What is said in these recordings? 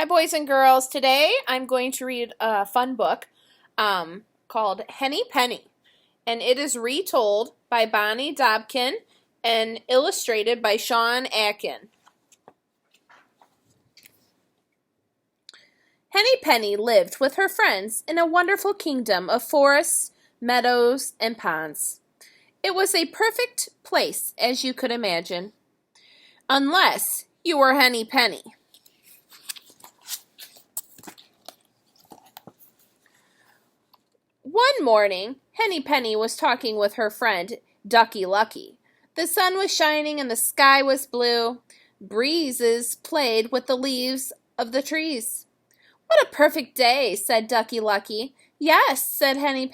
Hi, boys and girls. Today I'm going to read a fun book called Henny, and it is retold by Bonnie Dobkin and illustrated by Sean Atkin. Henny lived with her friends in a wonderful kingdom of forests, meadows, and ponds. It was a perfect place, as you could imagine, unless you were Henny. One morning, Henny was talking with her friend, Ducky Lucky. The sun was shining and the sky was blue. Breezes played with the leaves of the trees. "What a perfect day," said Ducky Lucky. "Yes," said Henny.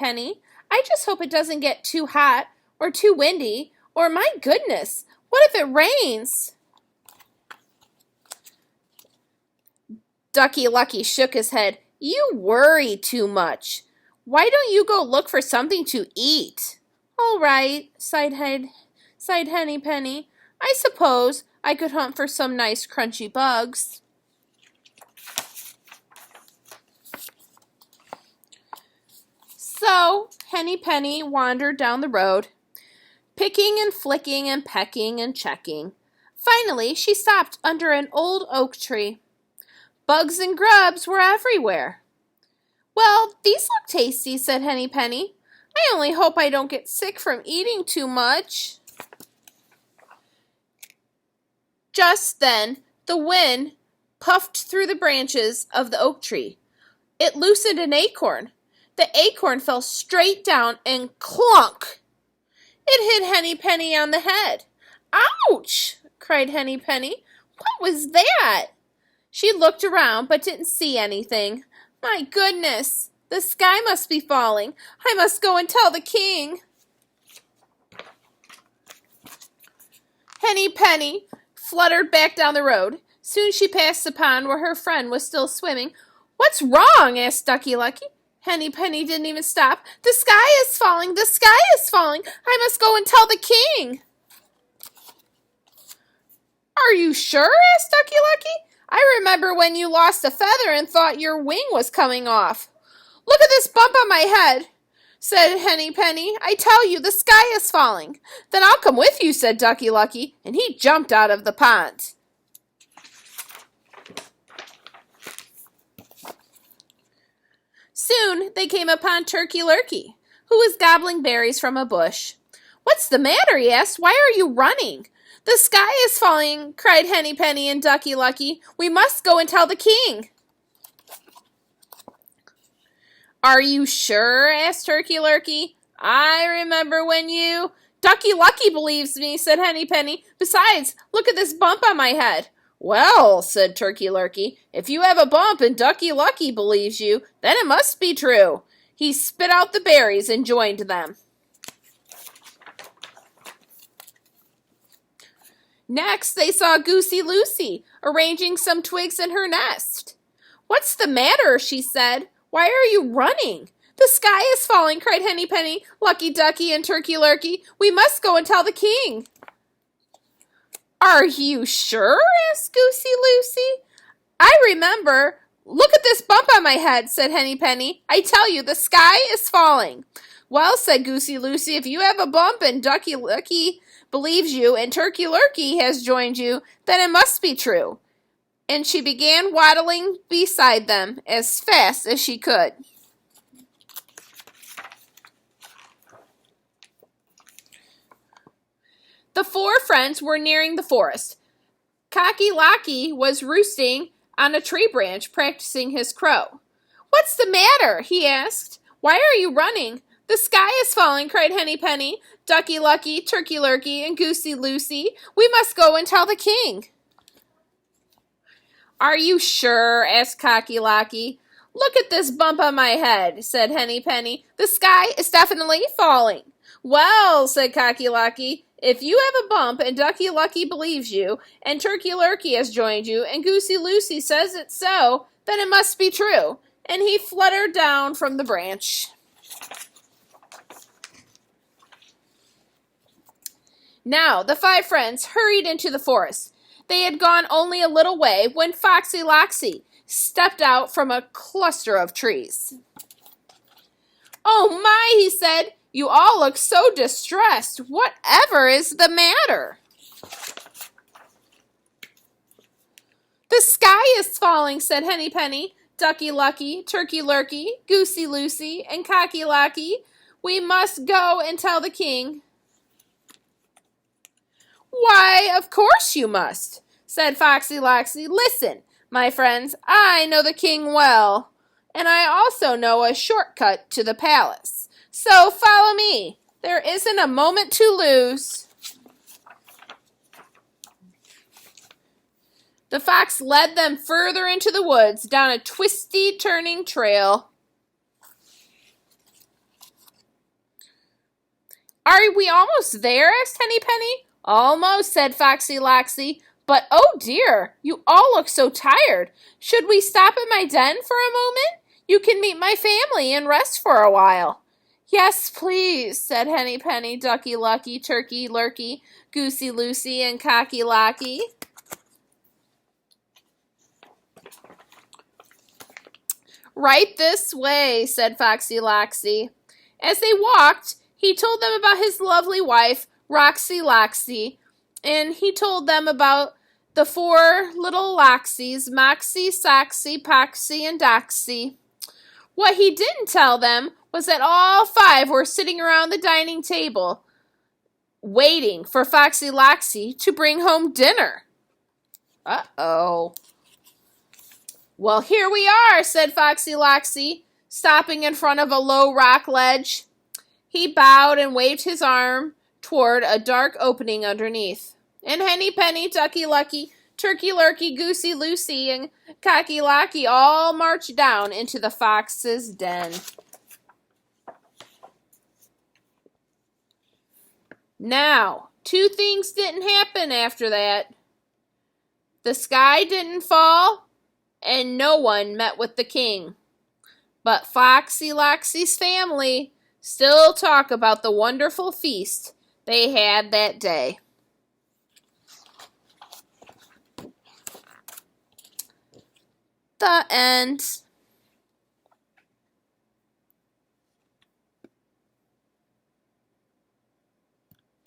"I just hope it doesn't get too hot or too windy, or my goodness, what if it rains?" Ducky Lucky shook his head. "You worry too much. Why don't you go look for something to eat?" "All right," sighed Henny. "I suppose I could hunt for some nice crunchy bugs." So Henny wandered down the road, picking and flicking and pecking and checking. Finally, she stopped under an old oak tree. Bugs and grubs were everywhere. "Well, these look tasty," said Henny. "I only hope I don't get sick from eating too much." Just then, the wind puffed through the branches of the oak tree. It loosened an acorn. The acorn fell straight down and clunk! It hit Henny on the head. "Ouch!" cried Henny. "What was that?" She looked around but didn't see anything. "My goodness, the sky must be falling. I must go and tell the king." Henny fluttered back down the road. Soon she passed the pond where her friend was still swimming. "What's wrong?" asked Ducky Lucky. Henny didn't even stop. "The sky is falling! The sky is falling! I must go and tell the king." "Are you sure?" asked Ducky Lucky. "I remember when you lost a feather and thought your wing was coming off." "Look at this bump on my head," said Henny. "I tell you, the sky is falling." "Then I'll come with you," said Ducky Lucky, and he jumped out of the pond. Soon they came upon Turkey Lurkey, who was gobbling berries from a bush. "What's the matter?" he asked. "Why are you running?" "The sky is falling," cried Henny and Ducky Lucky. "We must go and tell the king." "Are you sure?" asked Turkey Lurkey. "I remember when you—" "Ducky Lucky believes me," said Henny. "Besides, look at this bump on my head." "Well," said Turkey Lurkey, "if you have a bump and Ducky Lucky believes you, then it must be true." He spit out the berries and joined them. Next, they saw Goosey Lucy arranging some twigs in her nest. "What's the matter?" she said. "Why are you running?" "The sky is falling," cried Henny, Lucky Ducky, and Turkey Lurkey. "We must go and tell the king." "Are you sure?" asked Goosey Lucy. "I remember. Look at this bump on my head," said Henny. "I tell you, the sky is falling." "Well," said Goosey Lucy, "if you have a bump and Ducky Lucky believes you and Turkey Lurkey has joined you, then it must be true." And she began waddling beside them as fast as she could. The four friends were nearing the forest. Cocky Locky was roosting on a tree branch, practicing his crow. "What's the matter?" he asked. "Why are you running?" "The sky is falling," cried Henny, Ducky Lucky, Turkey Lurkey, and Goosey Lucy. "We must go and tell the king." "Are you sure?" asked Cocky Locky. "Look at this bump on my head," said Henny. "The sky is definitely falling." "Well," said Cocky Locky, "if you have a bump and Ducky Lucky believes you, and Turkey Lurkey has joined you, and Goosey Lucy says it's so, then it must be true." And he fluttered down from the branch. Now the five friends hurried into the forest. They had gone only a little way when Foxy Loxy stepped out from a cluster of trees. "Oh my," he said, "you all look so distressed. Whatever is the matter?" "The sky is falling," said Henny Penny, Ducky Lucky, Turkey Lurkey, Goosey Lucy, and Cocky Locky. "We must go and tell the king." "Why, of course you must," said Foxy Loxy. "Listen, my friends, I know the king well, and I also know a shortcut to the palace. So follow me. There isn't a moment to lose." The fox led them further into the woods, down a twisty, turning trail. "Are we almost there?" asked Henny Penny. "Almost," said Foxy Loxy. "But oh dear, you all look so tired. Should we stop at my den for a moment? You can meet my family and rest for a while." "Yes, please," said Henny Penny, Ducky Lucky, Turkey Lurkey, Goosey Lucy, and Cocky Locky. "Right this way," said Foxy Loxy. As they walked, he told them about his lovely wife, Roxy Loxy, and he told them about the 4 little Loxies, Moxie, Soxy, Poxy, and Doxy. What he didn't tell them was that all 5 were sitting around the dining table, waiting for Foxy Loxy to bring home dinner. Uh-oh. "Well, here we are," said Foxy Loxy, stopping in front of a low rock ledge. He bowed and waved his arm toward a dark opening underneath. And Henny Penny, Ducky Lucky, Turkey Lurkey, Goosey Lucy, and Cocky Locky all marched down into the fox's den. Now, 2 things didn't happen after that. The sky didn't fall, and no one met with the king. But Foxy Loxy's family still talk about the wonderful feast they had that day. The end.